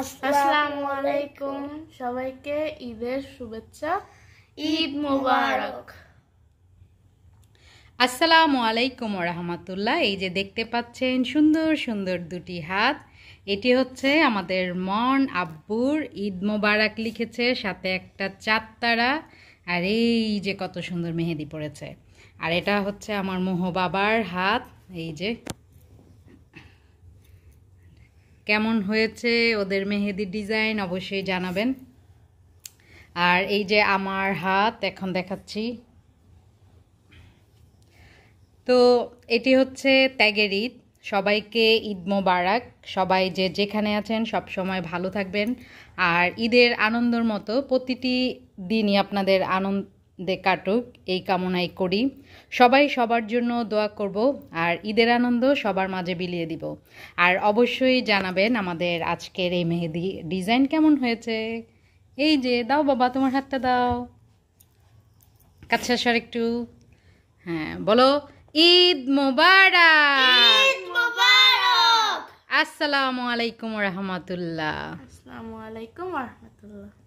আসসালামু আলাইকুম সবাইকে ঈদের শুভেচ্ছা। ঈদ মুবারক। আসসালামু আলাইকুম ওয়া রাহমাতুল্লাহ। এই যে দেখতে পাচ্ছেন সুন্দর সুন্দর দুটি হাত, এটি হচ্ছে আমাদের মন আব্বুর ঈদ মুবারক লিখেছে, সাথে একটা চাঁদতারা, আর এই যে কত সুন্দর মেহেদি পড়েছে। আর এটা হচ্ছে আমার মোহ বাবার হাত। এই যে কেমন হয়েছে ওদের মেহেদি ডিজাইন অবশ্যই জানাবেন। আর এই যে আমার হাত এখন দেখাচ্ছি। তো এটি হচ্ছে ত্যাগের ঈদ। সবাইকে ঈদ মোবারক। সবাই যে যেখানে আছেন সব সময় ভালো থাকবেন। আর ঈদের আনন্দর মতো প্রতিটি দিনই আপনাদের আনন্দে কাটুক এই কামনাই করি। সবাই সবার জন্য দোয়া করব, আর ঈদের আনন্দ সবার মাঝে বিলিয়ে দিব। আর অবশ্যই জানাবেন আমাদের আজকের এই মেহেদি ডিজাইন কেমন হয়েছে। এই যে দাও বাবা, তোমার হাতটা দাও কাছে আসার একটু। হ্যাঁ বলো, ঈদ মুবারক। ঈদ মুবারক। আসসালামু আলাইকুম ওয়া রাহমাতুল্লাহ। আসসালামু আলাইকুম ওয়া রাহমাতুল্লাহ।